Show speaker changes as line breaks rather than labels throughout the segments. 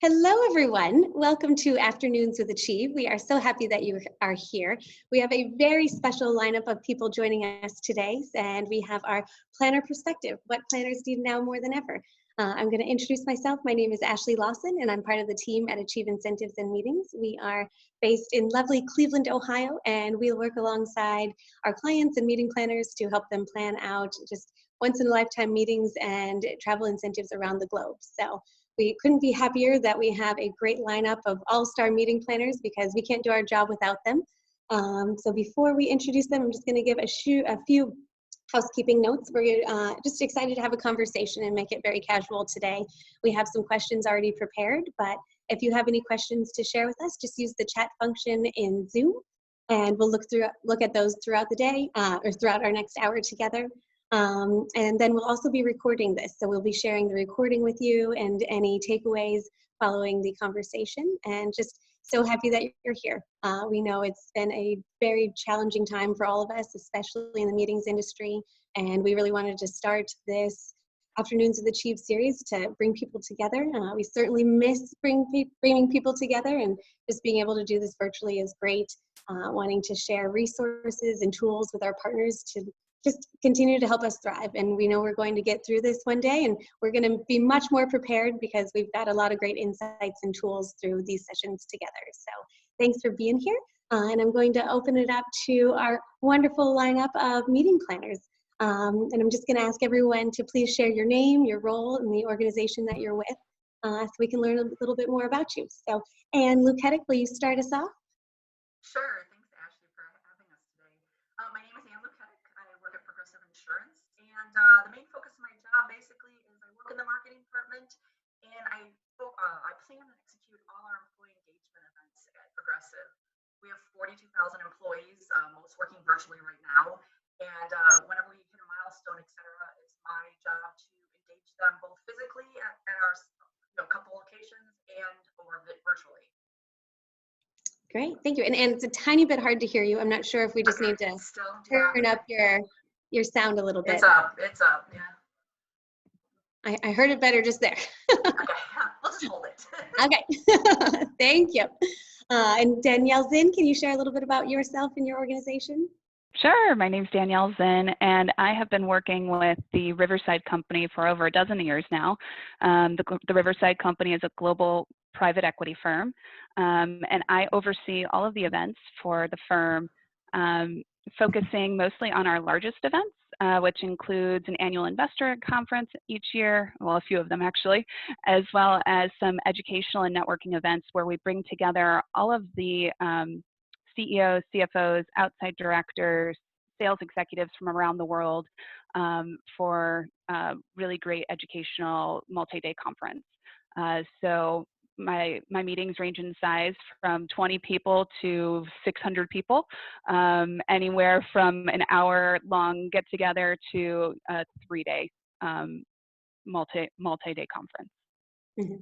Hello, everyone. Welcome to Afternoons with Achieve. We are so happy that you are here. We have a very special lineup of people joining us today, and we have our planner perspective, what planners need now more than ever. I'm going to introduce myself. My name is Ashley Lawson, and I'm part of the team at Achieve Incentives and Meetings. We are based in lovely Cleveland, Ohio, and we'll work alongside our clients and meeting planners to help them plan out just once-in-a-lifetime meetings and travel incentives around the globe. So we couldn't be happier that we have a great lineup of all-star meeting planners because we can't do our job without them. So before we introduce them, I'm just going to give a few housekeeping notes. We're just excited to have a conversation and make it very casual today. We have some questions already prepared, but if you have any questions to share with us, just use the chat function in Zoom, and we'll look at those throughout the day or throughout our next hour together. And then we'll also be recording this. So we'll be sharing the recording with you and any takeaways following the conversation. And just so happy that you're here. We know it's been a very challenging time for all of us, especially in the meetings industry. And we really wanted to start this Afternoons with Achieve series to bring people together. We certainly miss bringing people together, and just being able to do this virtually is great. Wanting to share resources and tools with our partners to just continue to help us thrive. And we know we're going to get through this one day, and we're going to be much more prepared because we've got a lot of great insights and tools through these sessions together. So thanks for being here. And I'm going to open it up to our wonderful lineup of meeting planners. And I'm just going to ask everyone to please share your name, your role, and the organization that you're with, so we can learn a little bit more about you. So, Anne Luketic, will you start us off?
Sure. Thanks, Ashley, for having us today. My name is Anne Luketic. I work at Progressive Insurance, and the main focus of my job basically is I work in the marketing department, and I plan and execute all our employee engagement events at Progressive. We have 42,000 employees, most working virtually right now, and whenever we hit a milestone, etc., it's my job to engage them both physically at our couple locations and or virtually.
Great, thank you. And it's a tiny bit hard to hear you. I'm not sure if we just need to turn up your sound a little bit.
It's up, yeah.
I heard it better just there.
Okay, we'll just hold it.
Okay, thank you. And Danielle Zinn, can you share a little bit about yourself and your organization?
Sure. My name's Danielle Zinn, and I have been working with the Riverside Company for over a dozen years now. The Riverside Company is a global private equity firm, and I oversee all of the events for the firm, focusing mostly on our largest events, which includes an annual investor conference each year, well, a few of them actually, as well as some educational and networking events where we bring together all of the CEOs, CFOs, outside directors, sales executives from around the world for really great educational multi-day conference. So my meetings range in size from 20 people to 600 people, anywhere from an hour-long get-together to a 3-day multi-day conference.
Mm-hmm.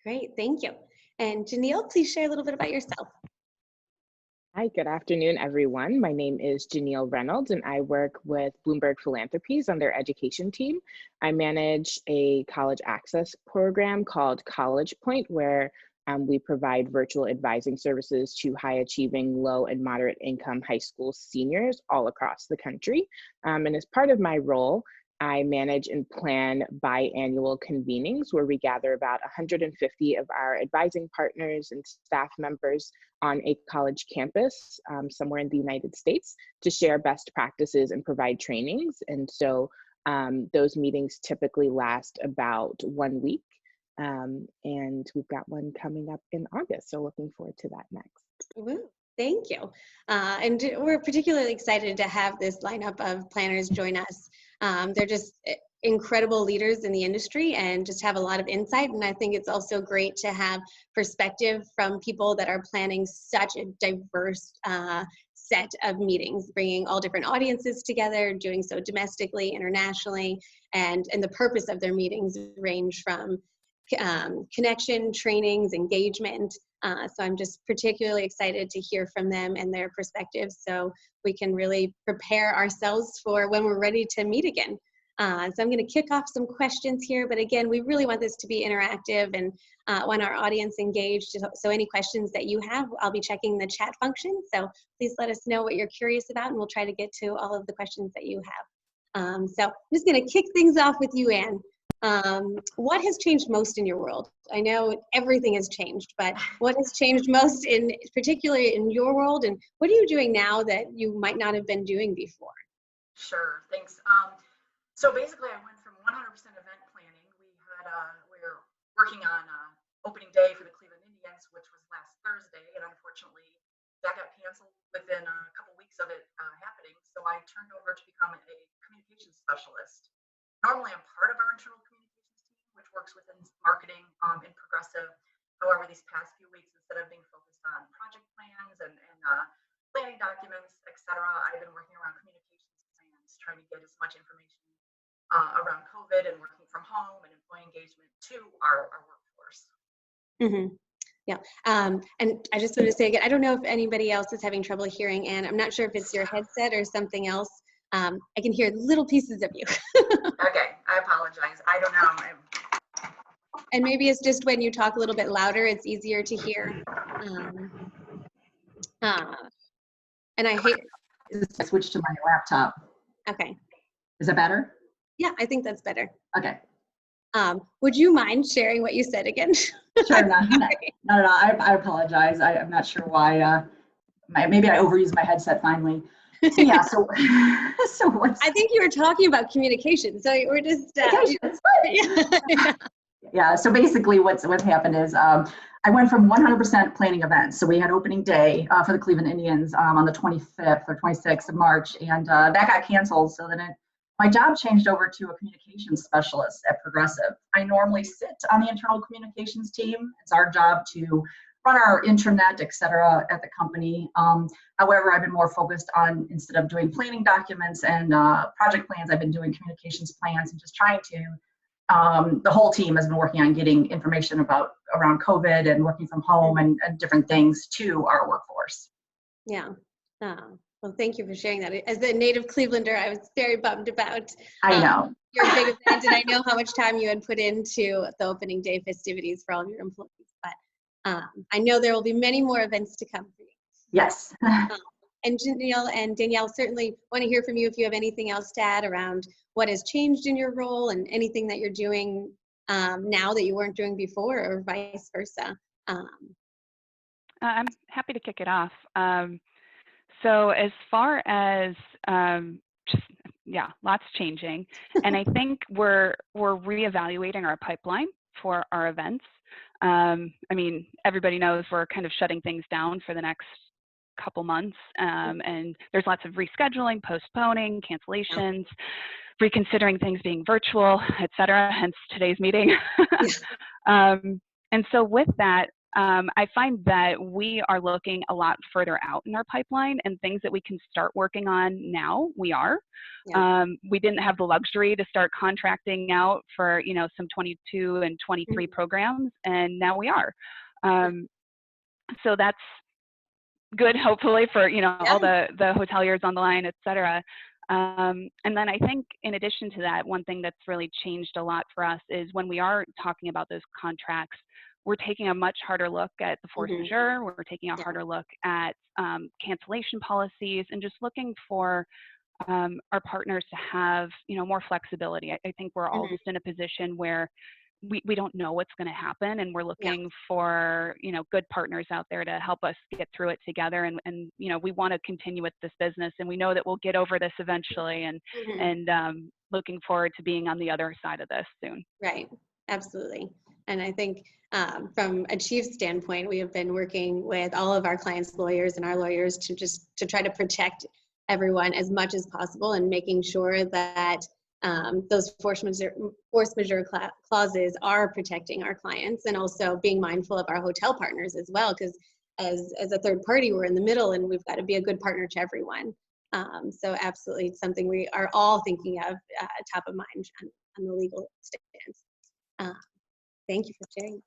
Great, thank you. And Janelle, please share a little bit about yourself.
Hi, good afternoon, everyone. My name is Janelle Reynolds, and I work with Bloomberg Philanthropies on their education team. I manage a college access program called College Point, where we provide virtual advising services to high-achieving, low and moderate income high school seniors all across the country. And as part of my role, I manage and plan biannual convenings where we gather about 150 of our advising partners and staff members on a college campus somewhere in the United States to share best practices and provide trainings. And so those meetings typically last about 1 week. And we've got one coming up in August. So looking forward to that next.
Woo. Thank you. And we're particularly excited to have this lineup of planners join us. They're just incredible leaders in the industry and just have a lot of insight. And I think it's also great to have perspective from people that are planning such a diverse set of meetings, bringing all different audiences together, doing so domestically, internationally, and the purpose of their meetings range from connection, trainings, engagement. So I'm just particularly excited to hear from them and their perspectives so we can really prepare ourselves for when we're ready to meet again. So I'm going to kick off some questions here, but again, we really want this to be interactive and want our audience engaged. So any questions that you have, I'll be checking the chat function. So please let us know what you're curious about, and we'll try to get to all of the questions that you have. So I'm just going to kick things off with you, Anne. What has changed most in your world? I know everything has changed, but what has changed most particularly in your world, and what are you doing now that you might not have been doing before?
Sure, thanks. So basically, I went from 100% event planning. We were working on opening day for the Cleveland Indians, which was last Thursday, and unfortunately, that got canceled within a couple weeks of it happening. So I turned over to become a communications specialist. Normally, I'm part of our internal communications team, which works within marketing in Progressive. However, these past few weeks, instead of being focused on project plans and planning documents, etc., I've been working around communications plans, trying to get as much information around COVID and working from home and employee engagement to our workforce.
Mm-hmm. Yeah. And I just want to say again, I don't know if anybody else is having trouble hearing, and I'm not sure if it's your headset or something else. I can hear little pieces of you.
Okay, I apologize. I don't know.
And maybe it's just when you talk a little bit louder, it's easier to hear. And I hate.
I switched to my laptop.
Okay.
Is that better?
Yeah, I think that's better.
Okay.
Would you mind sharing what you said again?
Sure. No. I apologize. I'm not sure why. Maybe I overused my headset finally. So yeah. So what's?
I think you were talking about communication. So we're just.
Yeah. So basically, what happened is I went from 100% planning events. So we had opening day for the Cleveland Indians on the 25th or 26th of March, and that got canceled. So then my job changed over to a communications specialist at Progressive. I normally sit on the internal communications team. It's our job to run our intranet, et cetera, at the company. However, I've been more focused on, instead of doing planning documents and project plans, I've been doing communications plans and just trying to, the whole team has been working on getting information around COVID and working from home and different things to our workforce.
Yeah. Well, thank you for sharing that. As a native Clevelander, I was very bummed about
I know.
your big event, and I know how much time you had put into the opening day festivities for all of your employees. But I know there will be many more events to come for you.
Yes.
And Janelle and Danielle, certainly want to hear from you if you have anything else to add around what has changed in your role and anything that you're doing now that you weren't doing before, or vice versa.
I'm happy to kick it off. So as far as lots changing, and I think we're reevaluating our pipeline for our events. I mean, everybody knows we're kind of shutting things down for the next couple months, and there's lots of rescheduling, postponing, cancellations, reconsidering things being virtual, et cetera, hence today's meeting. And so with that, I find that we are looking a lot further out in our pipeline, and things that we can start working on now, we are. We didn't have the luxury to start contracting out for, some 22 and 23 programs, and now we are. So that's good, hopefully, for, all the hoteliers on the line, et cetera. And then I think in addition to that, one thing that's really changed a lot for us is when we are talking about those contracts, we're taking a much harder look at the force majeure. We're taking a harder look at cancellation policies, and just looking for our partners to have, more flexibility. I think we're all just in a position where we don't know what's going to happen, and we're looking for, good partners out there to help us get through it together. And we want to continue with this business, and we know that we'll get over this eventually, and looking forward to being on the other side of this soon.
Right. Absolutely. And I think from a chief standpoint, we have been working with all of our clients' lawyers and our lawyers to try to protect everyone as much as possible, and making sure that those force majeure clauses are protecting our clients, and also being mindful of our hotel partners as well, because as a third party, we're in the middle, and we've got to be a good partner to everyone. So absolutely, it's something we are all thinking of top of mind on the legal stance. Thank you for sharing.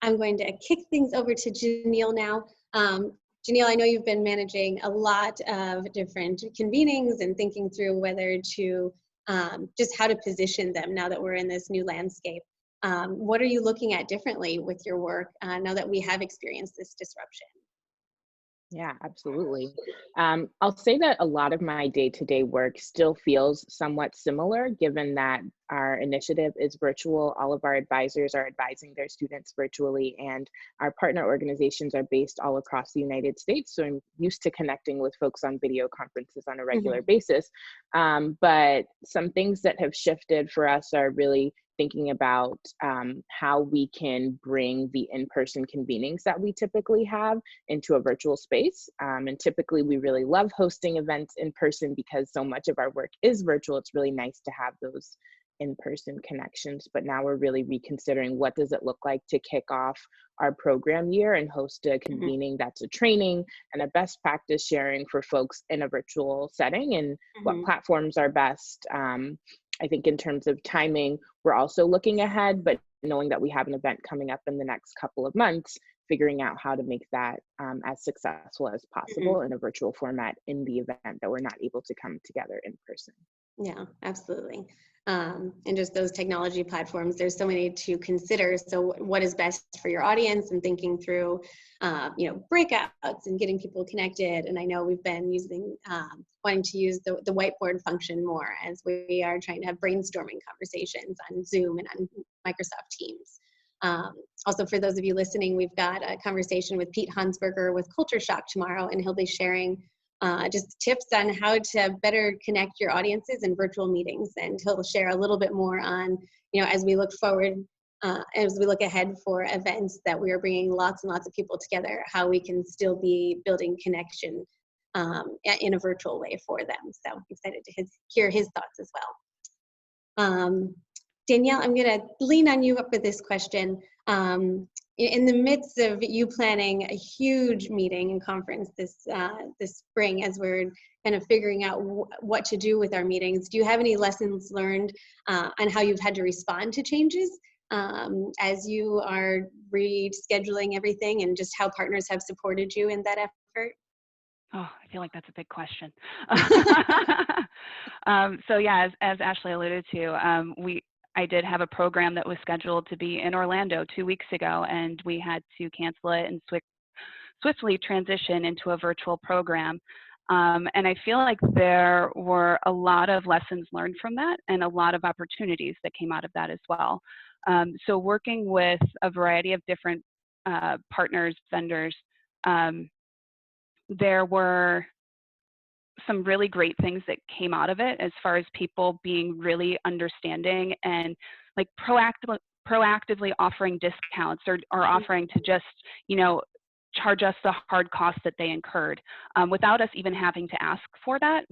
I'm going to kick things over to Janelle now. Janelle, I know you've been managing a lot of different convenings and thinking through whether to just how to position them now that we're in this new landscape. What are you looking at differently with your work now that we have experienced this disruption?
Yeah, absolutely. I'll say that a lot of my day-to-day work still feels somewhat similar, given that our initiative is virtual. All of our advisors are advising their students virtually, and our partner organizations are based all across the United States. So I'm used to connecting with folks on video conferences on a regular basis. But some things that have shifted for us are really thinking about how we can bring the in-person convenings that we typically have into a virtual space. And typically we really love hosting events in person because so much of our work is virtual. It's really nice to have those in-person connections, but now we're really reconsidering what does it look like to kick off our program year and host a convening that's a training and a best practice sharing for folks in a virtual setting, and what platforms are best. I think in terms of timing, we're also looking ahead, but knowing that we have an event coming up in the next couple of months, figuring out how to make that as successful as possible in a virtual format in the event that we're not able to come together in person.
Yeah, absolutely. And just those technology platforms, there's so many to consider. So what is best for your audience, and thinking through, breakouts and getting people connected. And I know we've been wanting to use the whiteboard function more as we are trying to have brainstorming conversations on Zoom and on Microsoft Teams. Also, for those of you listening, we've got a conversation with Pete Hansberger with Culture Shock tomorrow, and he'll be sharing just tips on how to better connect your audiences in virtual meetings. And he'll share a little bit more on, as we look forward, as we look ahead for events that we are bringing lots and lots of people together, how we can still be building connection in a virtual way for them. So I'm excited to hear his thoughts as well. Danielle, I'm going to lean on you up with this question. In the midst of you planning a huge meeting and conference this spring, as we're kind of figuring out what to do with our meetings, do you have any lessons learned on how you've had to respond to changes as you are rescheduling everything, and just how partners have supported you in that effort?
Oh, I feel like that's a big question. So yeah, as Ashley alluded to, I did have a program that was scheduled to be in Orlando 2 weeks ago, and we had to cancel it and swiftly transition into a virtual program. And I feel like there were a lot of lessons learned from that, and a lot of opportunities that came out of that as well. So working with a variety of different partners, vendors, there were some really great things that came out of it, as far as people being really understanding and like proactively offering discounts or offering to just, charge us the hard costs that they incurred without us even having to ask for that,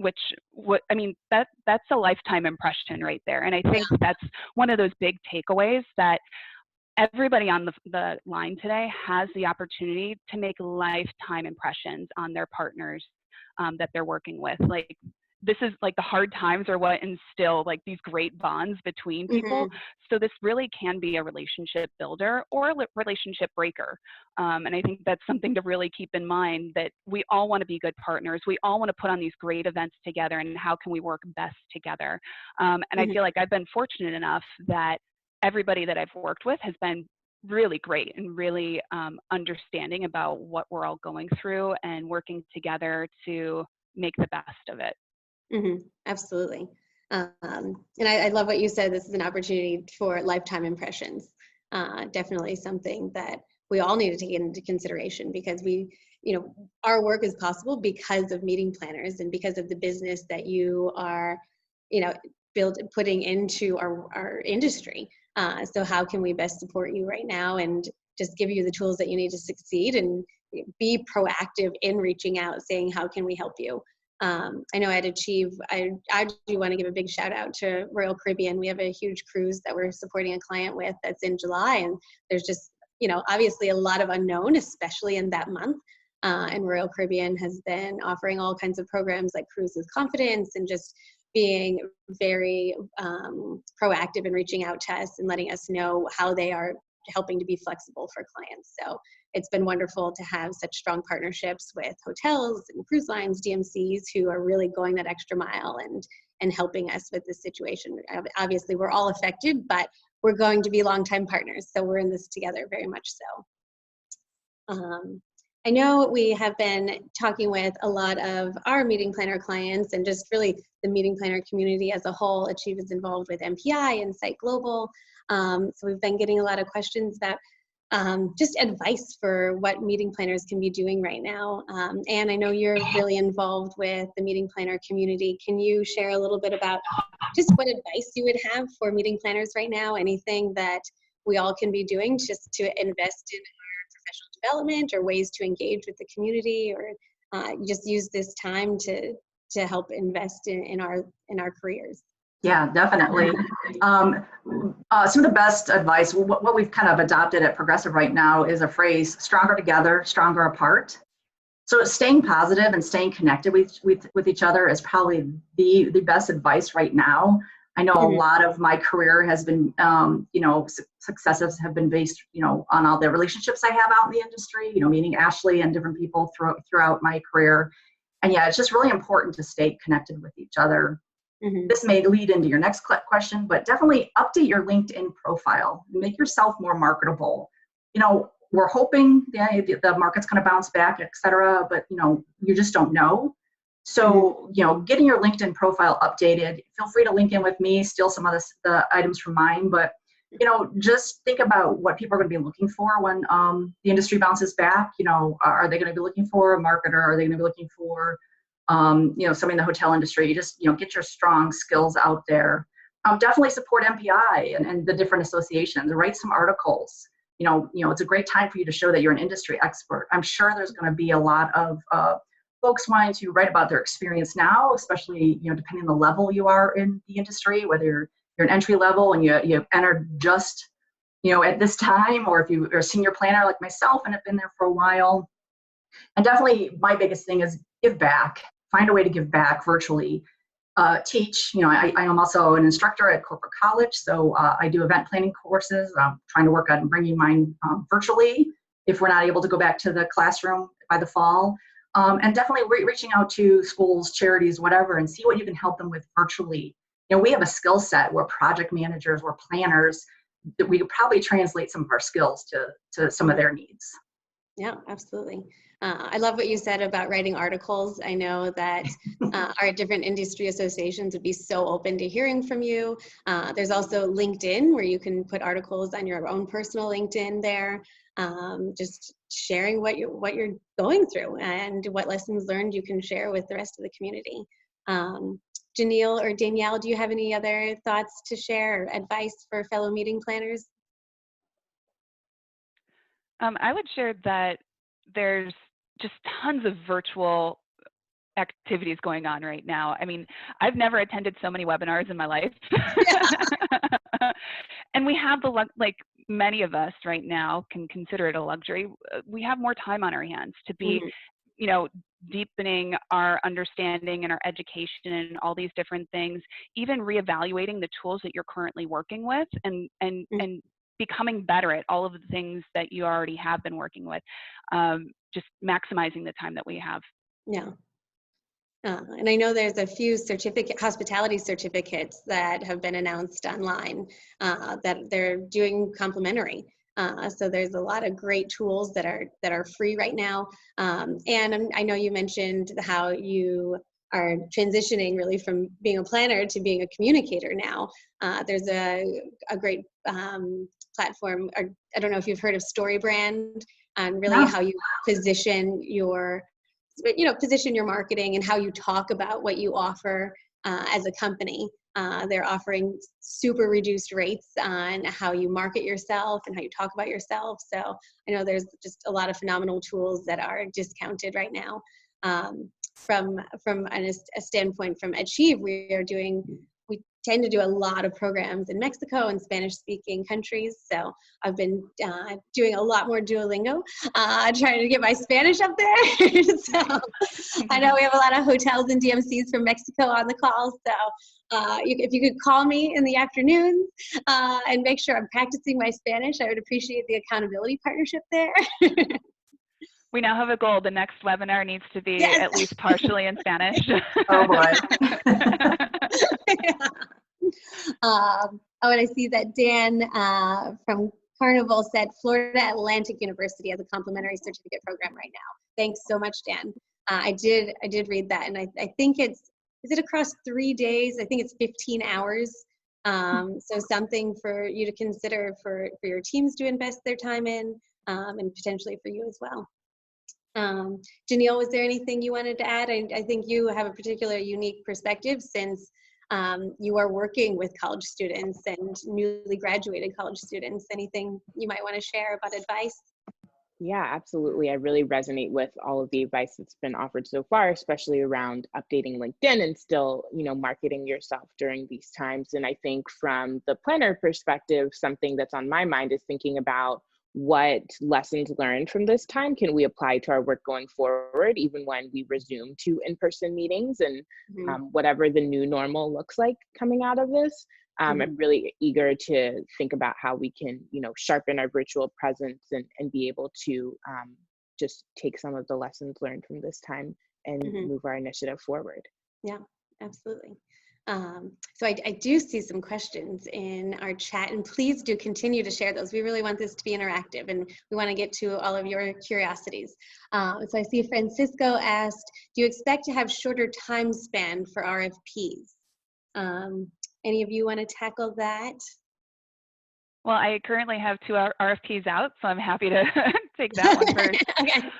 that's a lifetime impression right there. And I think that's one of those big takeaways, that everybody on the line today has the opportunity to make lifetime impressions on their partners that they're working with. Like, this is like the hard times are what instill like these great bonds between people. So this really can be a relationship builder or a relationship breaker. And I think that's something to really keep in mind, that we all want to be good partners. We all want to put on these great events together, and how can we work best together? And I feel like I've been fortunate enough that everybody that I've worked with has been really great and really understanding about what we're all going through, and working together to make the best of it.
Absolutely. And I love what you said. This is an opportunity for lifetime impressions. Definitely something that we all need to take into consideration, because our work is possible because of meeting planners and because of the business that you are, putting into our industry. So how can we best support you right now, and just give you the tools that you need to succeed, and be proactive in reaching out, saying, how can we help you? I know at Achieve, I do want to give a big shout out to Royal Caribbean. We have a huge cruise that we're supporting a client with that's in July, and there's just, obviously a lot of unknown, especially in that month. And Royal Caribbean has been offering all kinds of programs like Cruise with Confidence, and just being very proactive in reaching out to us and letting us know how they are helping to be flexible for clients. So it's been wonderful to have such strong partnerships with hotels and cruise lines, DMCs, who are really going that extra mile and helping us with this situation. Obviously, we're all affected, but we're going to be longtime partners. So we're in this together, very much so. I know we have been talking with a lot of our meeting planner clients and just really the meeting planner community as a whole. Achieve is involved with MPI and Site Global. So we've been getting a lot of questions about just advice for what meeting planners can be doing right now. And I know you're really involved with the meeting planner community. Can you share a little bit about just what advice you would have for meeting planners right now? Anything that we all can be doing just to invest in professional development or ways to engage with the community, or just use this time to help invest in our careers?
Yeah, definitely. Some of the best advice, what we've kind of adopted at Progressive right now is a phrase: stronger together, stronger apart. So staying positive and staying connected with each other is probably the best advice right now. I know a lot of my career has been, successes have been based, on all the relationships I have out in the industry, meeting Ashley and different people throughout my career. And yeah, it's just really important to stay connected with each other. This may lead into your next question, but definitely update your LinkedIn profile. Make yourself more marketable. We're hoping the market's going to bounce back, et cetera, but you just don't know. So, getting your LinkedIn profile updated. Feel free to link in with me, steal some of the items from mine, but just think about what people are going to be looking for when the industry bounces back. Are they going to be looking for a marketer? Are they going to be looking for somebody in the hotel industry? You just, get your strong skills out there. Definitely support MPI and the different associations. Write some articles. It's a great time for you to show that you're an industry expert. I'm sure there's going to be a lot of folks wanting to write about their experience now, especially, depending on the level you are in the industry, whether you're an entry level and you entered just, at this time, or if you're a senior planner like myself and have been there for a while. And definitely my biggest thing is give back. Find a way to give back virtually. Teach. I am also an instructor at corporate college, so I do event planning courses. I'm trying to work on bringing mine virtually if we're not able to go back to the classroom by the fall. And definitely reaching out to schools, charities, whatever, and see what you can help them with virtually. We have a skill set. We're project managers, we're planners, that we could probably translate some of our skills to some of their needs.
Yeah, absolutely. I love what you said about writing articles. I know that our different industry associations would be so open to hearing from you. There's also LinkedIn, where you can put articles on your own personal LinkedIn there, just sharing what you're going through and what lessons learned you can share with the rest of the community. Janelle or Danielle, do you have any other thoughts to share or advice for fellow meeting planners?
I would share that there's just tons of virtual activities going on right now. I mean, I've never attended so many webinars in my life. And we have many of us right now can consider it a luxury. We have more time on our hands to be, deepening our understanding and our education and all these different things, even reevaluating the tools that you're currently working with and becoming better at all of the things that you already have been working with, just maximizing the time that we have.
Yeah. And I know there's a few hospitality certificates that have been announced online that they're doing complimentary. So there's a lot of great tools that are free right now. And I know you mentioned how you are transitioning really from being a planner to being a communicator now. There's a great platform, or I don't know if you've heard of StoryBrand, and really how you position your marketing and how you talk about what you offer as a company. They're offering super reduced rates on how you market yourself and how you talk about yourself. So I know there's just a lot of phenomenal tools that are discounted right now. From a standpoint from Achieve, we tend to do a lot of programs in Mexico and Spanish-speaking countries. So I've been doing a lot more Duolingo, trying to get my Spanish up there. So I know we have a lot of hotels and DMCs from Mexico on the call. So if you could call me in the afternoons and make sure I'm practicing my Spanish, I would appreciate the accountability partnership there.
We now have a goal. The next webinar needs to be
Yes.
at least partially in Spanish.
Oh boy.
And I see that Dan from Carnival said Florida Atlantic University has a complimentary certificate program right now. Thanks so much, Dan. I did read that, and I think is it across 3 days? I think it's 15 hours. So something for you to consider for your teams to invest their time in, and potentially for you as well. Janelle, was there anything you wanted to add? I think you have a particular unique perspective since you are working with college students and newly graduated college students. Anything you might want to share about advice?
Yeah, absolutely. I really resonate with all of the advice that's been offered so far, especially around updating LinkedIn and still, marketing yourself during these times. And I think from the planner perspective, something that's on my mind is thinking about what lessons learned from this time can we apply to our work going forward, even when we resume to in-person meetings and whatever the new normal looks like coming out of this. I'm really eager to think about how we can, sharpen our virtual presence and be able to just take some of the lessons learned from this time and move our initiative forward.
Yeah, absolutely. So I do see some questions in our chat, and please do continue to share those. We really want this to be interactive, and we want to get to all of your curiosities. So I see Francisco asked, do you expect to have shorter time span for RFPs? Any of you want to tackle that?
Well, I currently have 2 RFPs out, so I'm happy to take that one first.
Okay.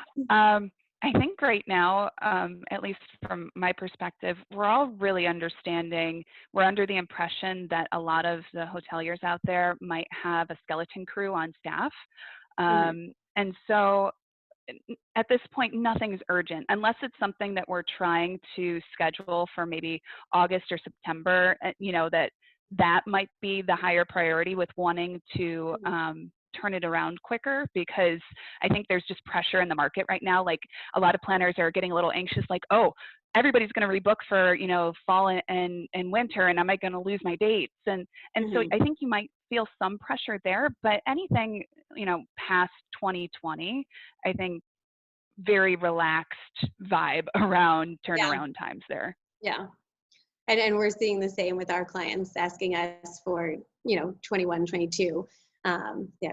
I think right now, at least from my perspective, we're all really understanding, we're under the impression that a lot of the hoteliers out there might have a skeleton crew on staff. And so at this point, nothing's urgent, unless it's something that we're trying to schedule for maybe August or September, that might be the higher priority with wanting to turn it around quicker, because I think there's just pressure in the market right now. Like a lot of planners are getting a little anxious, like, oh, everybody's going to rebook for, fall and winter, and am I going to lose my dates? And so I think you might feel some pressure there, but anything, past 2020, I think very relaxed vibe around turnaround times there.
Yeah. And we're seeing the same with our clients asking us for, 21, 22. Yeah,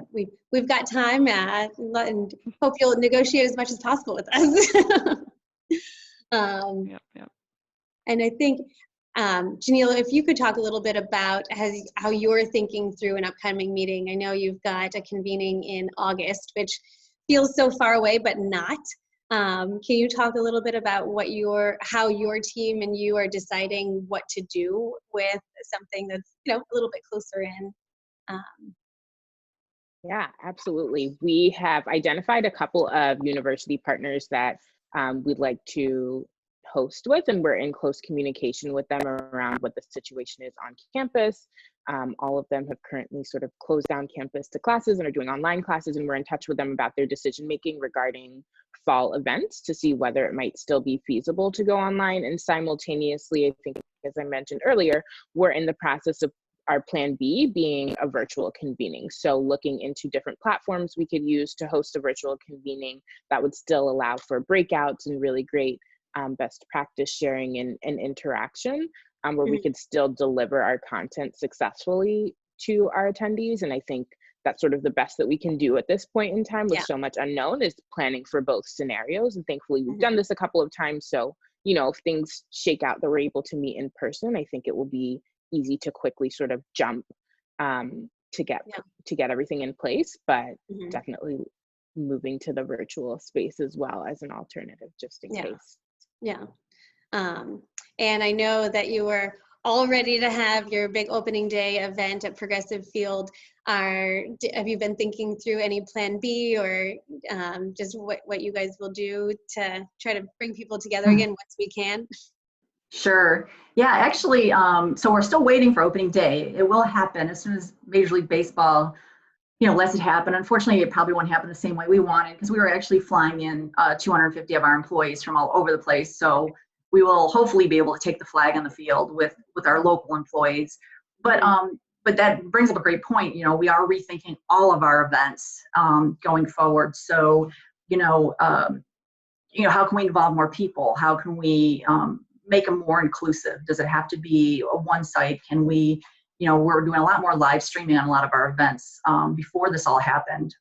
we've got time and hope you'll negotiate as much as possible with us.
Yep.
And I think, Janelle, if you could talk a little bit about how you're thinking through an upcoming meeting. I know you've got a convening in August, which feels so far away, but not. Can you talk a little bit about how your team and you are deciding what to do with something that's, a little bit closer in?
Yeah, absolutely. We have identified a couple of university partners that we'd like to host with, and we're in close communication with them around what the situation is on campus. All of them have currently sort of closed down campus to classes and are doing online classes, and we're in touch with them about their decision making regarding fall events to see whether it might still be feasible to go online. And simultaneously, I think, as I mentioned earlier, we're in the process of our plan B being a virtual convening. So looking into different platforms we could use to host a virtual convening that would still allow for breakouts and really great best practice sharing and interaction, where we could still deliver our content successfully to our attendees. And I think that's sort of the best that we can do at this point in time with so much unknown, is planning for both scenarios. And thankfully we've done this a couple of times. So, if things shake out that we're able to meet in person, I think it will be easy to quickly sort of jump to get everything in place, but definitely moving to the virtual space as well as an alternative, just in case.
Yeah. And I know that you were all ready to have your big opening day event at Progressive Field. Have you been thinking through any plan B or just what you guys will do to try to bring people together again once we can?
Sure. Yeah, actually, so we're still waiting for opening day. It will happen as soon as Major League Baseball, lets it happen. Unfortunately, it probably won't happen the same way we wanted because we were actually flying in 250 of our employees from all over the place. So we will hopefully be able to take the flag on the field with our local employees. But that brings up a great point. We are rethinking all of our events going forward. So, how can we involve more people? How can we make them more inclusive? Does it have to be a one site? Can we, we're doing a lot more live streaming on a lot of our events before this all happened.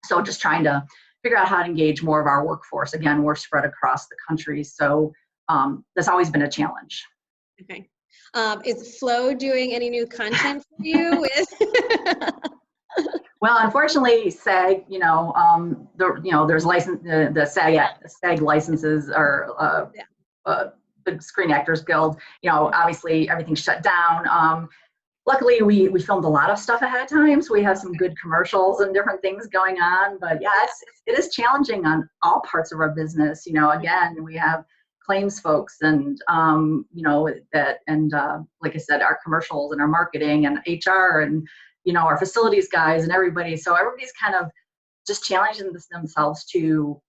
So just trying to figure out how to engage more of our workforce. Again, we're spread across the country. So that's always been a challenge.
Okay. Is Flow doing any new content for you?
Well, unfortunately, SAG, there's license, the SAG licenses are the Screen Actors Guild. Obviously everything's shut down. Luckily, we filmed a lot of stuff ahead of time, so we have some good commercials and different things going on. But yeah, it is challenging on all parts of our business. Again, we have claims folks and like I said, our commercials and our marketing and HR and our facilities guys and everybody. So everybody's kind of just challenging themselves to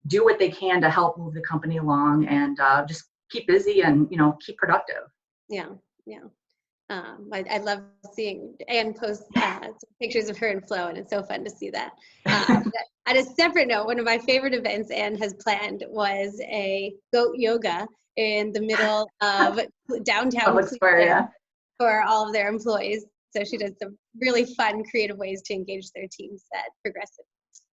do what they can to help move the company along and just keep busy and keep productive.
Yeah. I love seeing Anne post some pictures of her and Flow, and it's so fun to see that. On a separate note, one of my favorite events Anne has planned was a goat yoga in the middle of downtown
Public Square, yeah.
For all of their employees. So she does some really fun, creative ways to engage their teams at Progressive.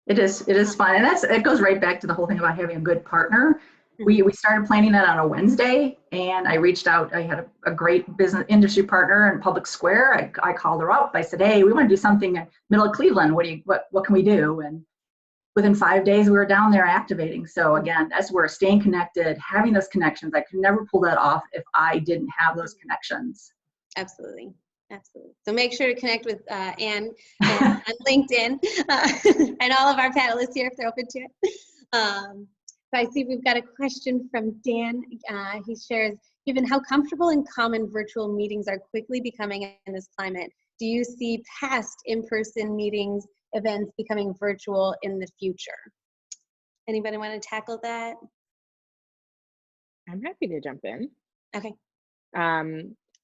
It is fun, and it goes right back to the whole thing about having a good partner. We started planning that on a Wednesday, and I reached out. I had a great business industry partner in Public Square. I called her up. I said, "Hey, we want to do something in middle of Cleveland. What can we do?" And within 5 days, we were down there activating. So again, that's where staying connected, having those connections. I could never pull that off if I didn't have those connections.
Absolutely. So make sure to connect with Anne on LinkedIn and all of our panelists here if they're open to it. So I see we've got a question from Dan. He shares, given how comfortable and common virtual meetings are quickly becoming in this climate, do you see past in-person meetings, events becoming virtual in the future? Anybody want to tackle that?
I'm happy to jump in.
Okay.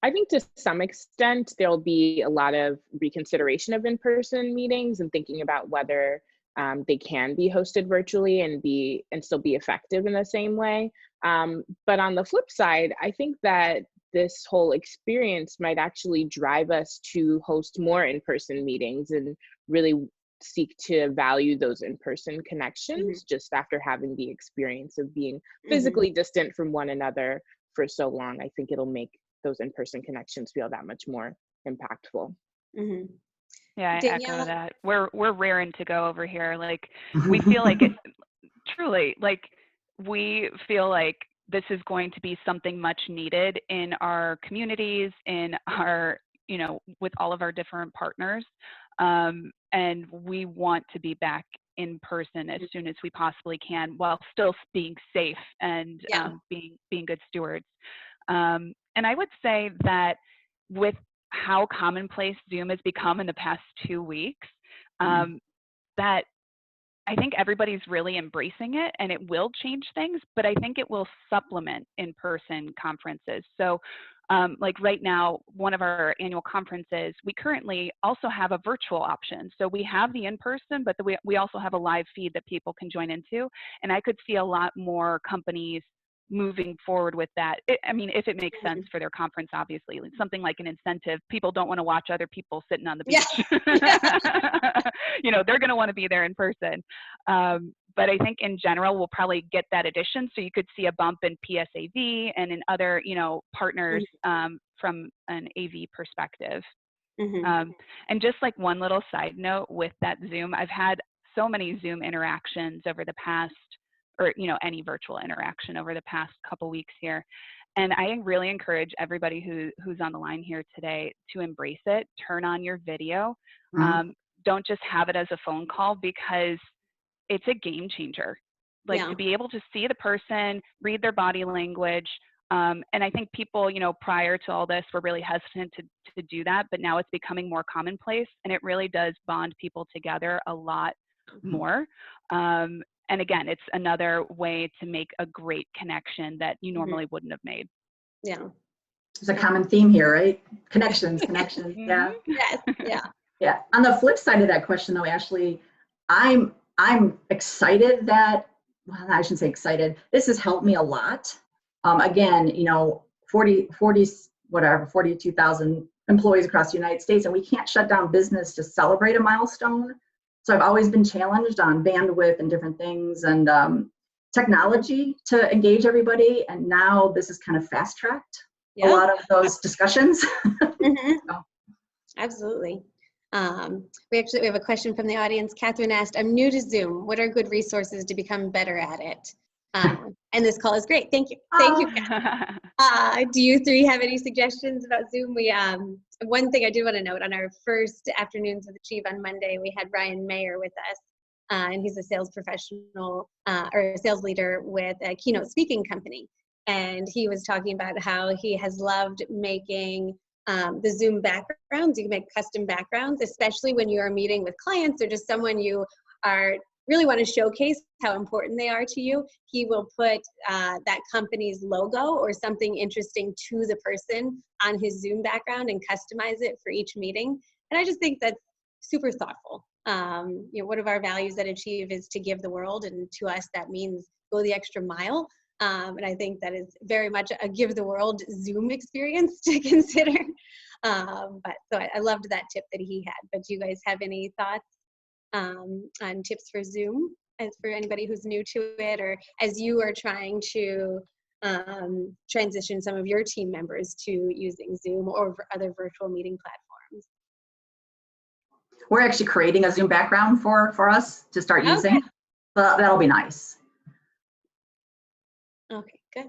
I think to some extent, there'll be a lot of reconsideration of in-person meetings and thinking about whether they can be hosted virtually and still be effective in the same way. But on the flip side, I think that this whole experience might actually drive us to host more in-person meetings and really seek to value those in-person connections just after having the experience of being physically distant from one another for so long. I think it'll make those in-person connections feel that much more impactful.
Yeah, I
Danielle?
echo that. We're raring to go over here. Like we feel like it truly, like we feel like this is going to be something much needed in our communities, in our, with all of our different partners. And we want to be back in person as soon as we possibly can, while still being safe and being good stewards. And I would say that with how commonplace Zoom has become in the past 2 weeks, that I think everybody's really embracing it, and it will change things, but I think it will supplement in-person conferences. So like right now, one of our annual conferences, we currently also have a virtual option. So we have the in-person, but we also have a live feed that people can join into. And I could see a lot more companies moving forward with that. I mean, if it makes sense for their conference, obviously, something like an incentive. People don't want to watch other people sitting on the beach. They're going to want to be there in person. But I think in general, we'll probably get that addition. So you could see a bump in PSAV and in other, partners from an AV perspective. And just like one little side note with that Zoom, I've had so many Zoom interactions over the past, or any virtual interaction over the past couple weeks here. And I really encourage everybody who's on the line here today to embrace it. Turn on your video. Don't just have it as a phone call, because it's a game changer. Like to be able to see the person, read their body language, And I think people, prior to all this were really hesitant to do that, but now it's becoming more commonplace, and it really does bond people together a lot more. And again, it's another way to make a great connection that you normally wouldn't have made.
Yeah.
There's a common theme here, right? Connections. Yeah.
Yes. Yeah.
Yeah. On the flip side of that question, though, Ashley, I'm excited that, well, I shouldn't say excited. This has helped me a lot. Again, 42,000 employees across the United States, and we can't shut down business to celebrate a milestone. So I've always been challenged on bandwidth and different things and technology to engage everybody. And now this is kind of fast tracked a lot of those discussions. So.
Absolutely. We have a question from the audience. Catherine asked, I'm new to Zoom. What are good resources to become better at it? And this call is great. Thank you. Thank you, Catherine. Do you three have any suggestions about Zoom? We one thing I did want to note, on our first Afternoons with the Chief on Monday, we had Ryan Mayer with us, and he's a sales professional or a sales leader with a keynote speaking company. And he was talking about how he has loved making the Zoom backgrounds. You can make custom backgrounds, especially when you are meeting with clients or just someone you are really want to showcase how important they are to you. He will put that company's logo or something interesting to the person on his Zoom background and customize it for each meeting. And I just think that's super thoughtful. One of our values at Achieve is to give the world, and to us that means go the extra mile. And I think that is very much a give the world Zoom experience to consider. But so I loved that tip that he had. But do you guys have any thoughts on tips for Zoom, as for anybody who's new to it, or as you are trying to transition some of your team members to using Zoom or other virtual meeting platforms?
We're actually creating a Zoom background for us to start using.
Okay.
So that'll be nice.
Okay, good.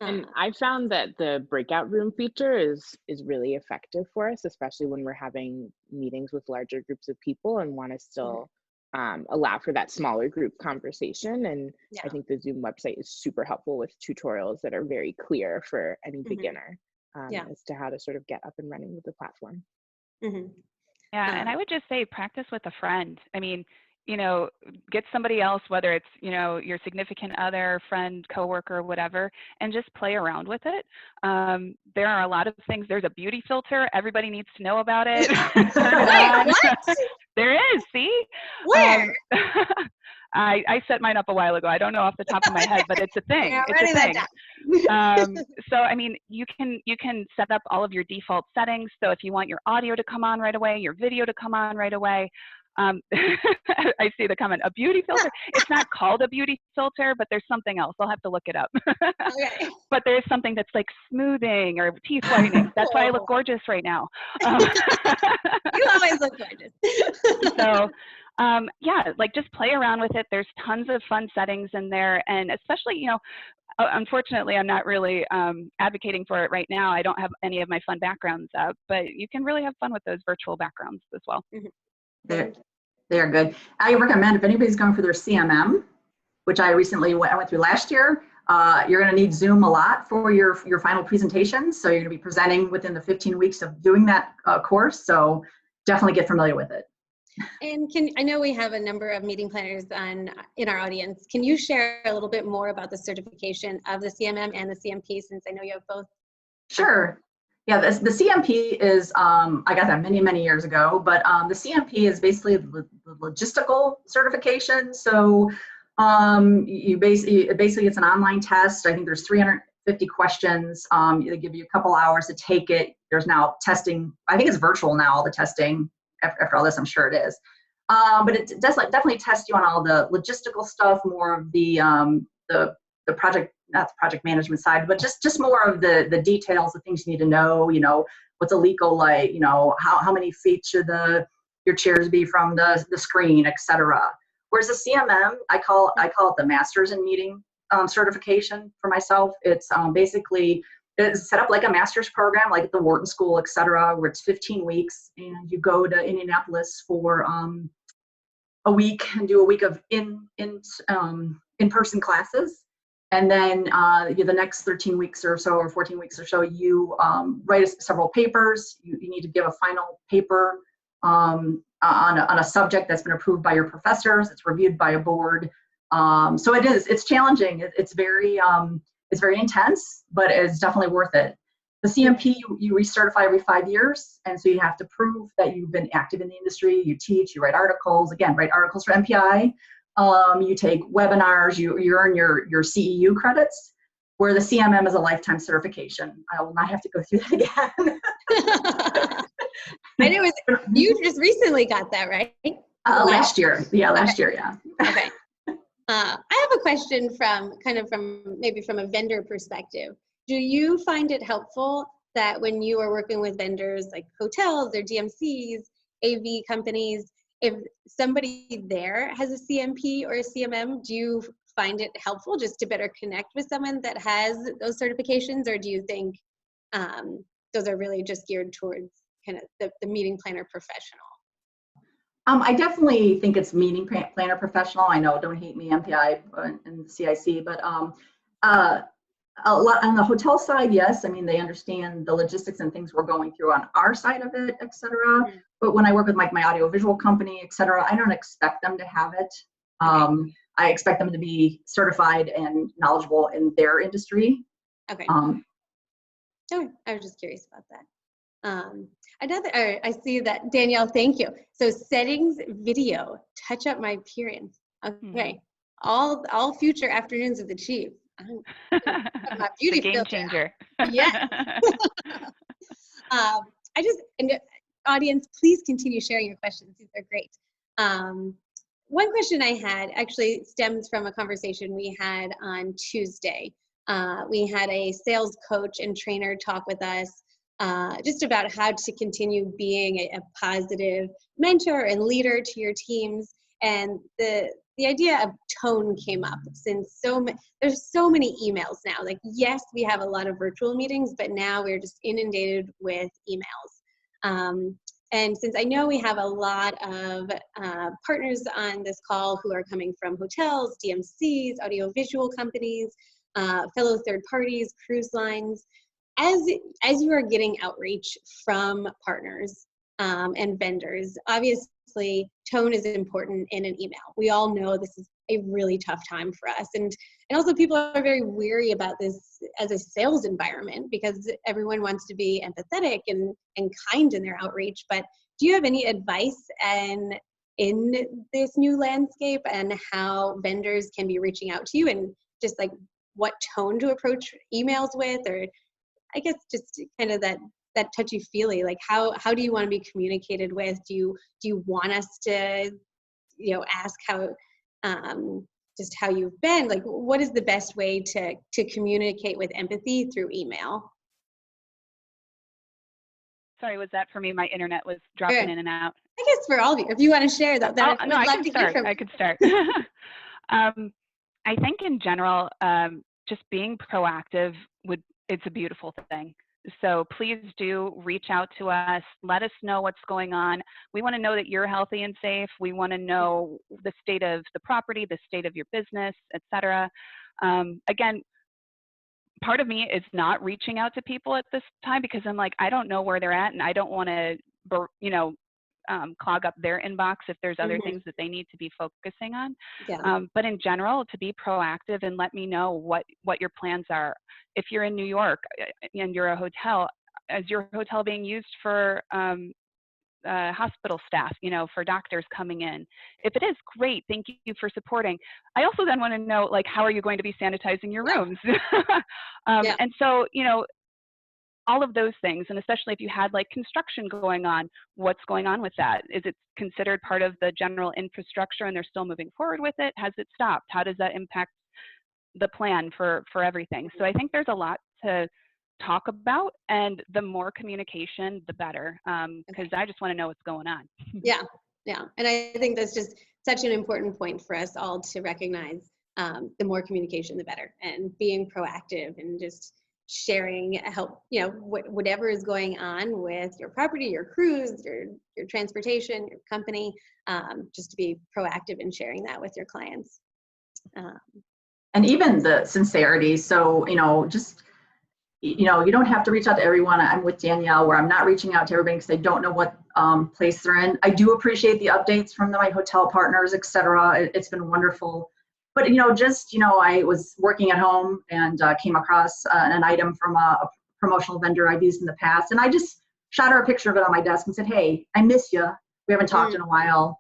And I found that the breakout room feature is really effective for us, especially when we're having meetings with larger groups of people and want to still allow for that smaller group conversation. And I think the Zoom website is super helpful with tutorials that are very clear for any beginner as to how to sort of get up and running with the platform.
Yeah, and I would just say practice with a friend. I mean, get somebody else, whether it's, your significant other, friend, coworker, whatever, and just play around with it. There are a lot of things. There's a beauty filter. Everybody needs to know about it.
Wait, what?
There is, see?
Where?
I set mine up a while ago. I don't know off the top of my head, but it's a thing.
Yeah,
it's a
writing
thing.
that down.
So, I mean, you can set up all of your default settings. So if you want your audio to come on right away, your video to come on right away, I see the comment, a beauty filter. It's not called a beauty filter, but there's something else. I'll have to look it up.
Okay.
But there's something that's like smoothing or teeth whitening. That's why I look gorgeous right now.
You always look gorgeous.
So, like just play around with it. There's tons of fun settings in there. And especially, unfortunately, I'm not really advocating for it right now. I don't have any of my fun backgrounds up, but you can really have fun with those virtual backgrounds as well.
They are good. I recommend if anybody's going for their CMM, which I recently went through last year, you're going to need Zoom a lot for your final presentations. So you're going to be presenting within the 15 weeks of doing that course. So definitely get familiar with it.
And I know we have a number of meeting planners in our audience. Can you share a little bit more about the certification of the CMM and the CMP, since I know you have both?
Sure. Yeah, the CMP is, I got that many years ago, but the CMP is basically the logistical certification. So basically it's an online test. I think there's 350 questions. They give you a couple hours to take it. There's now testing. I think it's virtual now, all the testing. After all this, I'm sure it is. But it does definitely test you on all the logistical stuff, more of the project, not the project management side, but just more of the details, the things you need to know, what's a legal light, how many feet should your chairs be from the screen, etc. Whereas the CMM, I call it the Masters in Meeting certification for myself. It's basically, it's set up like a master's program, like at the Wharton School, etc., where it's 15 weeks, and you go to Indianapolis for a week and do a week of in-person classes. And then the next 13 weeks or so, or 14 weeks or so, you write several papers. You need to give a final paper on a subject that's been approved by your professors. It's reviewed by a board. So it's challenging. It's very intense, but it's definitely worth it. The CMP, you recertify every 5 years. And so you have to prove that you've been active in the industry. You teach, you write articles, write articles for MPI. You take webinars, you earn your CEU credits, where the CMM is a lifetime certification. I will not have to go through that again.
And it was, you just recently got that, right?
Last year. Yeah, last year, yeah.
Okay. I have a question from maybe from a vendor perspective. Do you find it helpful that when you are working with vendors like hotels or DMCs, AV companies, if somebody there has a CMP or a CMM, do you find it helpful just to better connect with someone that has those certifications, or do you think those are really just geared towards kind of the meeting planner professional?
I definitely think it's meeting planner professional. I know, don't hate me, MPI and CIC, but a lot on the hotel side, yes. I mean, they understand the logistics and things we're going through on our side of it, et cetera. Mm-hmm. But when I work with my audiovisual company, et cetera, I don't expect them to have it. I expect them to be certified and knowledgeable in their industry.
Okay. I was just curious about that. I see that, Danielle, thank you. So settings, video, touch up my appearance. Okay. Mm-hmm. All future afternoons of the Chief. My beauty
the game changer.
Yes. And audience, please continue sharing your questions. These are great. One question I had actually stems from a conversation we had on Tuesday. We had a sales coach and trainer talk with us just about how to continue being a positive mentor and leader to your teams. And the idea of tone came up, since there's so many emails now. Like, yes, we have a lot of virtual meetings, but now we're just inundated with emails. And since I know we have a lot of partners on this call who are coming from hotels, DMCs, audiovisual companies, fellow third parties, cruise lines, as you are getting outreach from partners and vendors, obviously tone is important in an email. We all know this is a really tough time for us. And also people are very weary about this as a sales environment because everyone wants to be empathetic and kind in their outreach. But do you have any advice in this new landscape and how vendors can be reaching out to you, and just like what tone to approach emails with, or I guess just kind of that touchy-feely, like how do you want to be communicated with? Do you want us to, ask how, just how you've been? Like, what is the best way to communicate with empathy through email?
Sorry, was that for me? My internet was dropping in and out.
I guess for all of you, if you want to share that.
No, I could start. I think in general, just being proactive it's a beautiful thing. So please do reach out to us. Let us know what's going on. We want to know that you're healthy and safe. We want to know the state of the property, the state of your business, etc. Again, part of me is not reaching out to people at this time because I'm like, I don't know where they're at, and I don't want to, clog up their inbox if there's other things that they need to be focusing on. Yeah. But in general, to be proactive and let me know what your plans are. If you're in New York and you're a hotel, is your hotel being used for hospital staff, for doctors coming in? If it is, great, thank you for supporting. I also then want to know, like, how are you going to be sanitizing your rooms? And so, all of those things, and especially if you had like construction going on, what's going on with that? Is it considered part of the general infrastructure and they're still moving forward with it? Has it stopped? How does that impact the plan for everything? So I think there's a lot to talk about, and the more communication, the better, because I just want to know what's going on.
Yeah. And I think that's just such an important point for us all to recognize. The more communication, the better, and being proactive and just sharing whatever is going on with your property, your cruise, your transportation, your company, just to be proactive in sharing that with your clients.
and even the sincerity. So, just, you don't have to reach out to everyone. I'm with Danielle where I'm not reaching out to everybody because I don't know what place they're in. I do appreciate the updates from my hotel partners, et cetera. It's been wonderful. But, I was working at home and came across an item from a promotional vendor I've used in the past. And I just shot her a picture of it on my desk and said, hey, I miss you. We haven't talked in a while.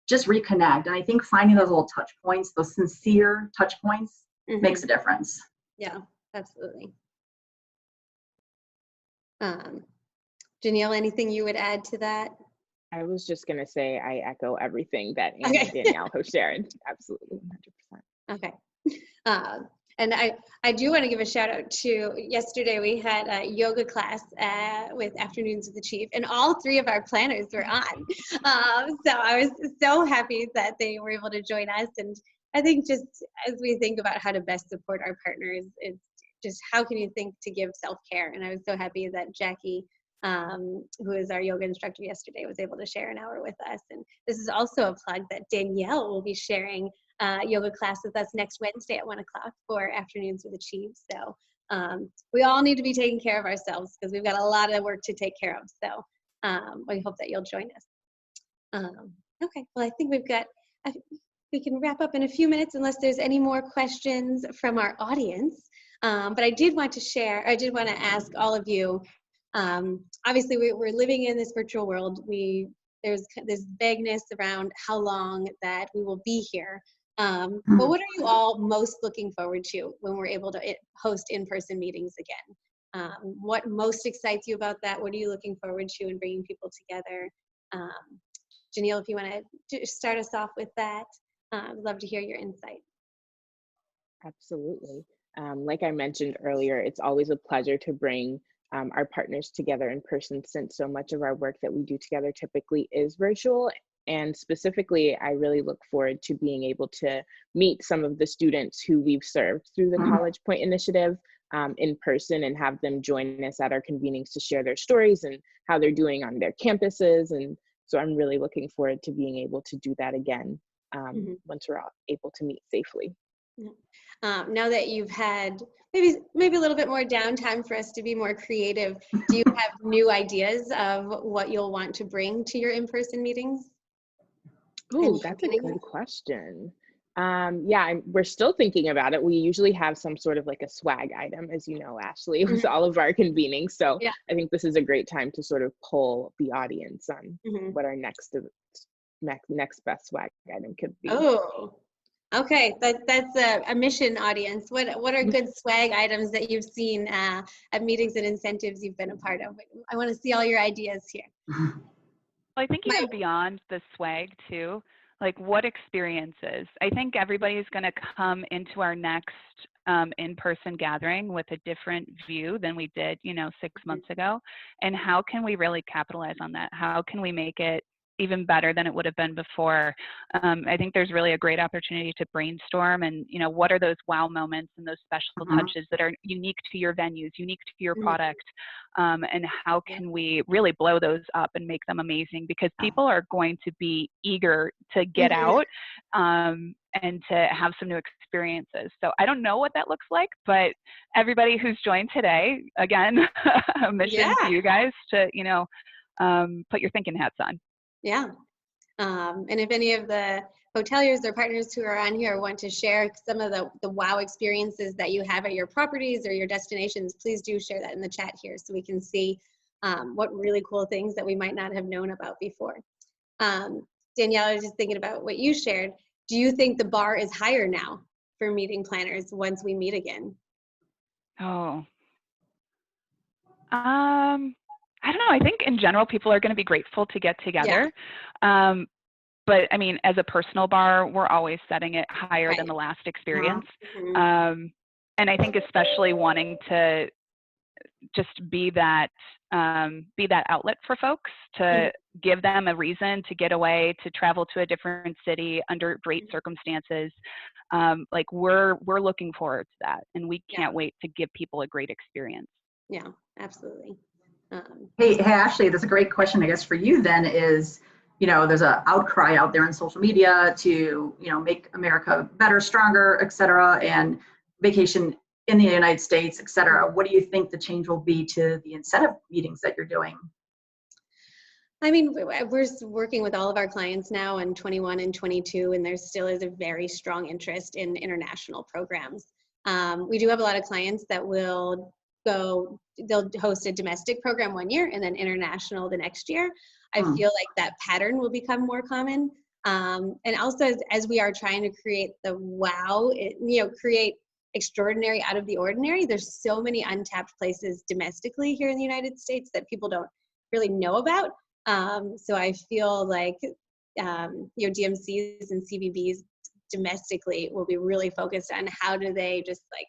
Just reconnect. And I think finding those little touch points, those sincere touch points, makes a difference.
Yeah, absolutely. Janelle, anything you would add to that?
I was just going to say I echo everything that Anne and Danielle have shared. Absolutely, 100%.
Okay. And I do want to give a shout out to, yesterday we had a yoga class with Afternoons with the Chief, and all three of our planners were on. So I was so happy that they were able to join us. And I think just as we think about how to best support our partners, it's just how can you think to give self-care? And I was so happy that Jackie, who is our yoga instructor yesterday, was able to share an hour with us. And this is also a plug that Danielle will be sharing yoga class with us next Wednesday at 1 o'clock for Afternoons with the Chief. So we all need to be taking care of ourselves because we've got a lot of work to take care of. So we hope that you'll join us. Okay, well, I think we can wrap up in a few minutes unless there's any more questions from our audience. But I did want to ask all of you, obviously we're living in this virtual world. There's this vagueness around how long that we will be here. But what are you all most looking forward to when we're able to host in-person meetings again? What most excites you about that? What are you looking forward to in bringing people together? Janelle, if you want to start us off with that, I'd love to hear your insight.
Absolutely. Like I mentioned earlier, it's always a pleasure to bring our partners together in person, since so much of our work that we do together typically is virtual. And specifically, I really look forward to being able to meet some of the students who we've served through the College Point Initiative in person and have them join us at our convenings to share their stories and how they're doing on their campuses. And so I'm really looking forward to being able to do that again once we're all able to meet safely.
Now that you've had maybe a little bit more downtime for us to be more creative, do you have new ideas of what you'll want to bring to your in-person meetings?
Oh, that's a good question. Yeah, we're still thinking about it. We usually have some sort of like a swag item, as you know, Ashley, with all of our convenings. So yeah. I think this is a great time to sort of poll the audience on what our next best swag item could be.
Oh, okay. That's a mission audience. What are good swag items that you've seen at meetings and incentives you've been a part of? I want to see all your ideas here.
Well, I think even beyond the swag too, like what experiences? I think everybody's going to come into our next in-person gathering with a different view than we did, 6 months ago. And how can we really capitalize on that? How can we make it even better than it would have been before? I think there's really a great opportunity to brainstorm and, what are those wow moments and those special touches that are unique to your venues, unique to your product, and how can we really blow those up and make them amazing? Because people are going to be eager to get out and to have some new experiences. So I don't know what that looks like, but everybody who's joined today, again, a mission to you guys to, put your thinking hats on.
Yeah. And if any of the hoteliers or partners who are on here want to share some of the wow experiences that you have at your properties or your destinations, please do share that in the chat here so we can see what really cool things that we might not have known about before. Danielle, I was just thinking about what you shared. Do you think the bar is higher now for meeting planners once we meet again?
Oh. I don't know. I think in general, people are going to be grateful to get together. But I mean, as a personal bar, we're always setting it higher than the last experience. And I think especially wanting to just be that outlet for folks, to give them a reason to get away, to travel to a different city under great circumstances. Like we're looking forward to that, and we can't wait to give people a great experience.
Yeah, absolutely.
Hey, Ashley, that's a great question, I guess, for you then is, there's an outcry out there in social media to, make America better, stronger, et cetera, and vacation in the United States, et cetera. What do you think the change will be to the incentive meetings that you're doing?
I mean, we're working with all of our clients now in 21 and 22, and there still is a very strong interest in international programs. We do have a lot of clients that will they'll host a domestic program one year and then international the next year. I feel like that pattern will become more common. And also as we are trying to create the wow, create extraordinary out of the ordinary, there's so many untapped places domestically here in the United States that people don't really know about. So I feel like, DMCs and CVBs domestically will be really focused on how do they just like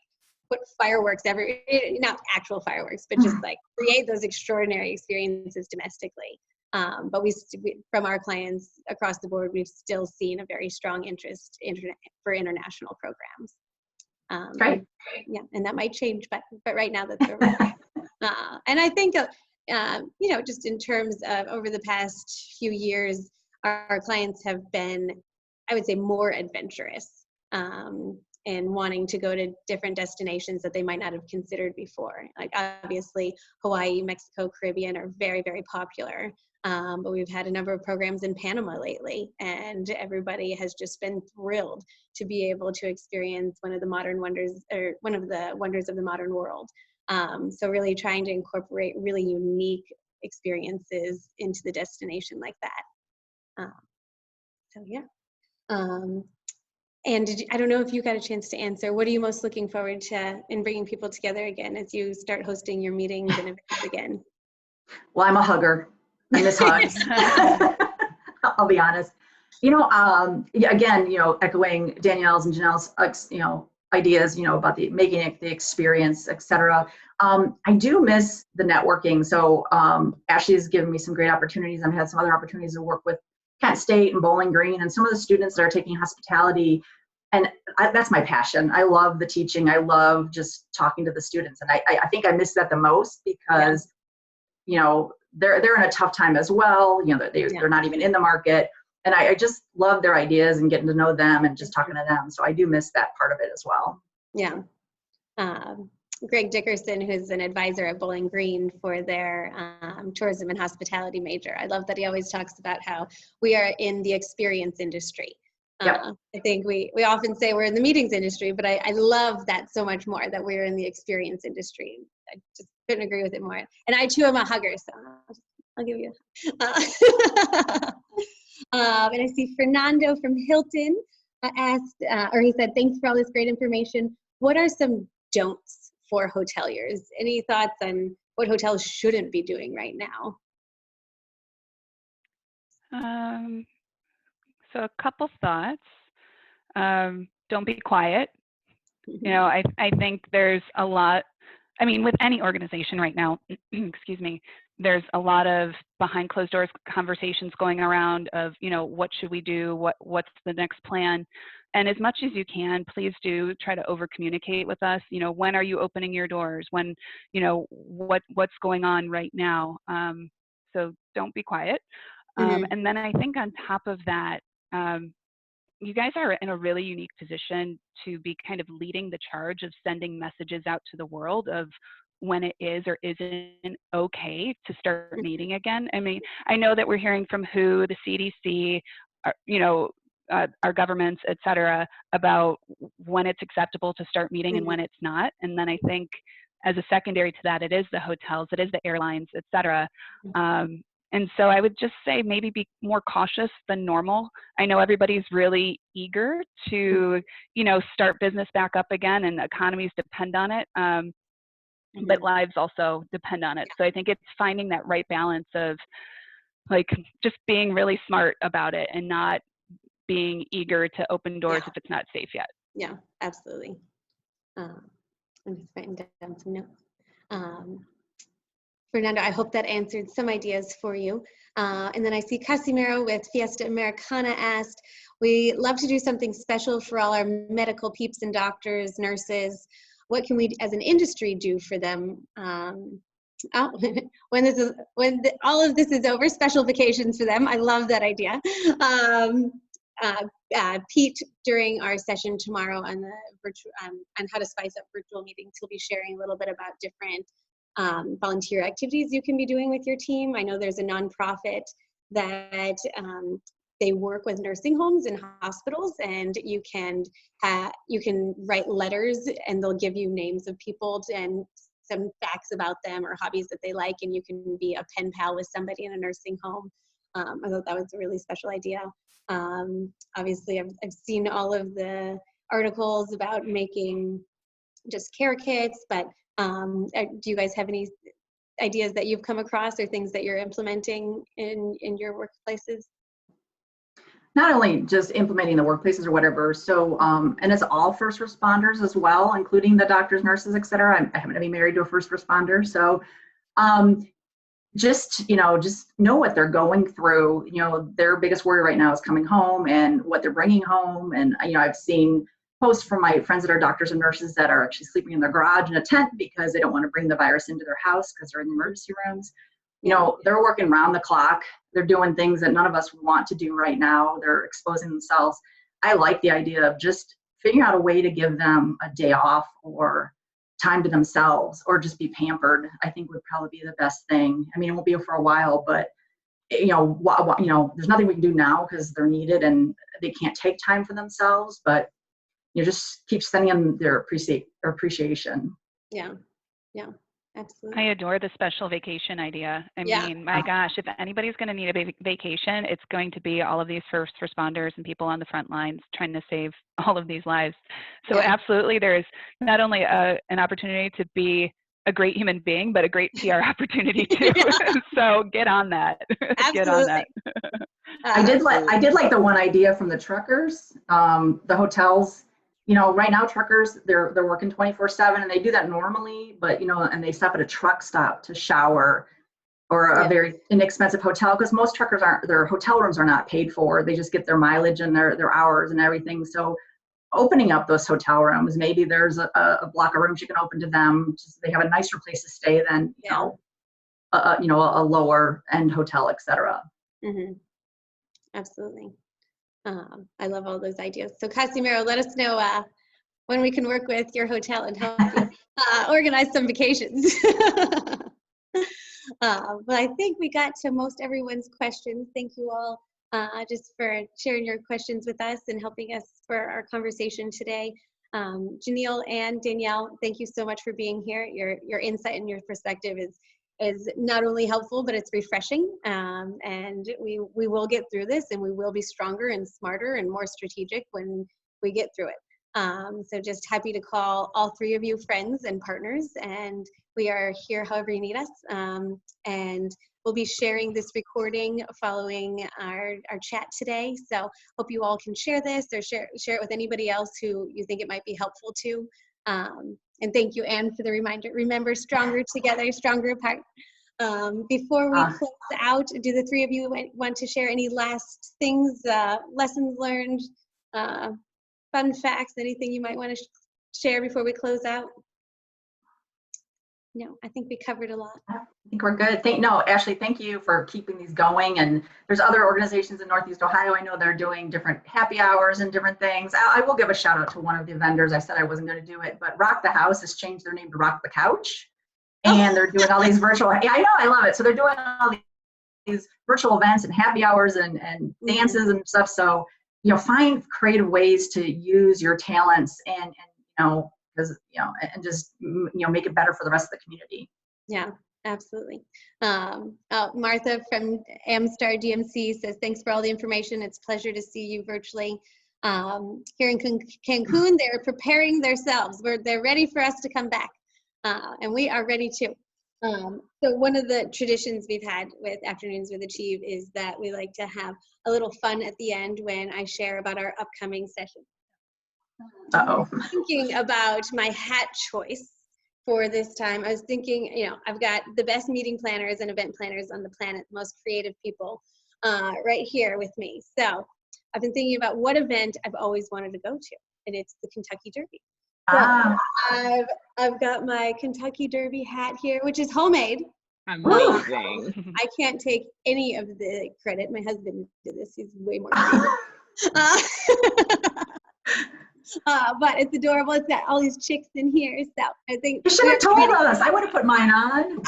put fireworks not actual fireworks, but just like create those extraordinary experiences domestically. But from our clients across the board, we've still seen a very strong interest for international programs.
Great.
Yeah, and that might change, but right now that's where we're at. And I think, just in terms of over the past few years, our clients have been, I would say, more adventurous and wanting to go to different destinations that they might not have considered before. Like obviously, Hawaii, Mexico, Caribbean are very, very popular. But we've had a number of programs in Panama lately, and everybody has just been thrilled to be able to experience one of the wonders of the modern world. So really trying to incorporate really unique experiences into the destination like that. So yeah. And I don't know if you got a chance to answer, what are you most looking forward to in bringing people together again as you start hosting your meetings and events again?
Well, I'm a hugger. I miss hugs. I'll be honest. Again, echoing Danielle's and Janelle's, ideas, about making it the experience, et cetera. I do miss the networking. So Ashley has given me some great opportunities. I've had some other opportunities to work with Kent State and Bowling Green and some of the students that are taking hospitality. And that's my passion. I love the teaching. I love just talking to the students. And I think I miss that the most because, they're in a tough time as well. They're not even in the market. And I just love their ideas and getting to know them and just talking to them. So I do miss that part of it as well.
Yeah. Greg Dickerson, who's an advisor at Bowling Green for their tourism and hospitality major. I love that he always talks about how we are in the experience industry.
Yep.
I think we often say we're in the meetings industry, but I love that so much more, that we're in the experience industry. I just couldn't agree with it more. And I too am a hugger, so I'll give you and I see Fernando from Hilton asked, he said, thanks for all this great information. What are some don'ts for hoteliers? Any thoughts on what hotels shouldn't be doing right now?
So a couple thoughts. Don't be quiet. I think there's a lot, with any organization right now, excuse me, there's a lot of behind closed doors conversations going around of, what should we do? What's the next plan? And as much as you can, please do try to over communicate with us. When are you opening your doors? When, what's going on right now? So don't be quiet. And then I think on top of that, you guys are in a really unique position to be kind of leading the charge of sending messages out to the world of when it is or isn't okay to start meeting again. I know that we're hearing from WHO, the CDC, our governments, et cetera, about when it's acceptable to start meeting and when it's not. And then I think as a secondary to that, it is the hotels, it is the airlines, et cetera. And so I would just say maybe be more cautious than normal. I know everybody's really eager to, start business back up again, and economies depend on it, but lives also depend on it. So I think it's finding that right balance of just being really smart about it and not being eager to open doors if it's not safe yet.
Yeah, absolutely. I'm just writing down some notes. Fernando, I hope that answered some ideas for you. And then I see Casimiro with Fiesta Americana asked, we love to do something special for all our medical peeps and doctors, nurses. What can we as an industry do for them Oh, all of this is over, special vacations for them. I love that idea. Pete, during our session tomorrow on the virtual, on how to spice up virtual meetings, he'll be sharing a little bit about different volunteer activities you can be doing with your team. I know there's a nonprofit that they work with nursing homes and hospitals, and you can write letters, and they'll give you names of people and some facts about them or hobbies that they like, and you can be a pen pal with somebody in a nursing home. I thought that was a really special idea. Obviously, I've seen all of the articles about making just care kits, but do you guys have any ideas that you've come across or things that you're implementing in your workplaces?
Not only just implementing the workplaces or whatever. So, and it's all first responders as well, including the doctors, nurses, et cetera. I happen to be married to a first responder. So, just know what they're going through. Their biggest worry right now is coming home and what they're bringing home. And, I've seen posts from my friends that are doctors and nurses that are actually sleeping in their garage in a tent because they don't want to bring the virus into their house because they're in the emergency rooms. They're working round the clock. They're doing things that none of us want to do right now. They're exposing themselves. I like the idea of just figuring out a way to give them a day off or time to themselves or just be pampered. I think would probably be the best thing. I mean, it won't be for a while, but there's nothing we can do now because they're needed and they can't take time for themselves, but just keep sending them their appreciation.
Yeah. Absolutely.
I adore the special vacation idea. I mean, my gosh, if anybody's going to need a vacation, it's going to be all of these first responders and people on the front lines trying to save all of these lives. So absolutely, there's not only an opportunity to be a great human being, but a great PR opportunity too. So get on that. Get on that.
I did like the one idea from the truckers, the hotels. Right now truckers, they're working 24/7 and they do that normally, but and they stop at a truck stop to shower or a very inexpensive hotel because most truckers their hotel rooms are not paid for. They just get their mileage and their hours and everything. So opening up those hotel rooms, maybe there's a block of rooms you can open to them. Just they have a nicer place to stay than a lower end hotel, etc.
Mm-hmm. Absolutely. I love all those ideas. So Casimiro, let us know when we can work with your hotel and help you organize some vacations. But I think we got to most everyone's questions. Thank you all just for sharing your questions with us and helping us for our conversation today. Janelle and Danielle, thank you so much for being here. Your insight and your perspective is not only helpful, but it's refreshing. And we will get through this and we will be stronger and smarter and more strategic when we get through it. So just happy to call all three of you friends and partners, and we are here however you need us. And we'll be sharing this recording following our chat today. So hope you all can share this or share it with anybody else who you think it might be helpful to. And thank you, Anne, for the reminder. Remember, stronger together, stronger apart. Before we close out, do the three of you want to share any last things, lessons learned, fun facts, anything you might want to share before we close out? No, I think we covered a lot.
I think we're good. Ashley, thank you for keeping these going. And there's other organizations in Northeast Ohio. I know they're doing different happy hours and different things. I will give a shout out to one of the vendors. I said I wasn't going to do it, but Rock the House has changed their name to Rock the Couch. And they're doing all these virtual, I know, I love it. So they're doing all these virtual events and happy hours and dances and stuff. So, find creative ways to use your talents and and just make it better for the rest of the community.
Yeah, absolutely. Martha from Amstar DMC says, thanks for all the information. It's a pleasure to see you virtually. Here in Cancun, they're preparing themselves. They're ready for us to come back. And we are ready too. So one of the traditions we've had with Afternoons with Achieve is that we like to have a little fun at the end when I share about our upcoming session. Thinking about my hat choice for this time, I was thinking, I've got the best meeting planners and event planners on the planet, the most creative people right here with me. So I've been thinking about what event I've always wanted to go to, and it's the Kentucky Derby.
Ah,
I've got my Kentucky Derby hat here, which is homemade.
Amazing.
I can't take any of the credit. My husband did this. He's way more creative. Uh, but it's adorable. It's got all these chicks in here. So I think
you should have told us. I would have put mine on.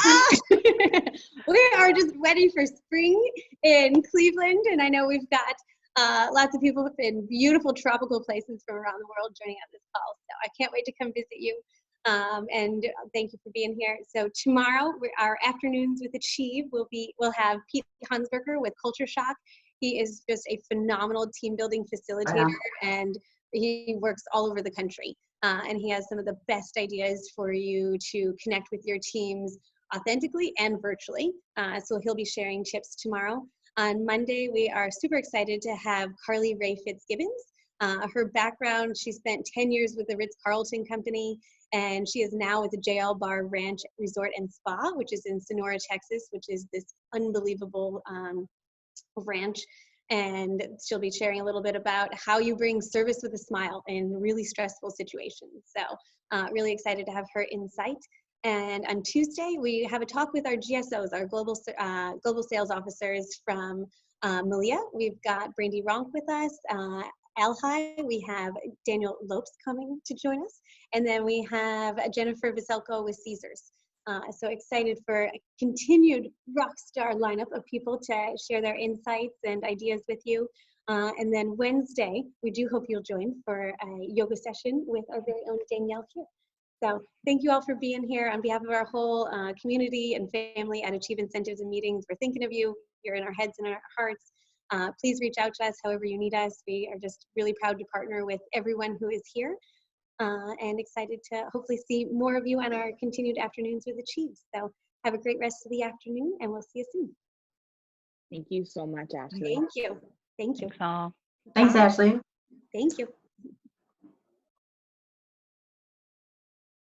we are just ready for spring in Cleveland. And I know we've got lots of people in beautiful tropical places from around the world joining on this call. So I can't wait to come visit you. And thank you for being here. So tomorrow, our afternoons with Achieve we'll have Pete Hunsberger with Culture Shock. He is just a phenomenal team building facilitator, and he works all over the country. And he has some of the best ideas for you to connect with your teams authentically and virtually. So he'll be sharing tips tomorrow. On Monday, we are super excited to have Carly Ray Fitzgibbons. Her background, she spent 10 years with the Ritz-Carlton Company, and she is now with the JL Bar Ranch Resort and Spa, which is in Sonora, Texas, which is this unbelievable ranch. And she'll be sharing a little bit about how you bring service with a smile in really stressful situations. So really excited to have her insight. And on Tuesday, we have a talk with our GSOs, our global sales officers from Malia. We've got Brandy Ronk with us, Alhi, we have Daniel Lopes coming to join us, and then we have Jennifer Vaselko with Caesars. So excited for a continued rock star lineup of people to share their insights and ideas with you. And then Wednesday, we do hope you'll join for a yoga session with our very own Danielle here. So thank you all for being here. On behalf of our whole community and family at Achieve Incentives and Meetings, we're thinking of you. You're in our heads and our hearts. Please reach out to us however you need us. We are just really proud to partner with everyone who is here and excited to hopefully see more of you on our continued afternoons with Achieve. So have a great rest of the afternoon, and we'll see you soon.
Thank you so much, Ashley.
Thank you. Thank you.
Thanks all.
Thanks, Ashley.
Thank you.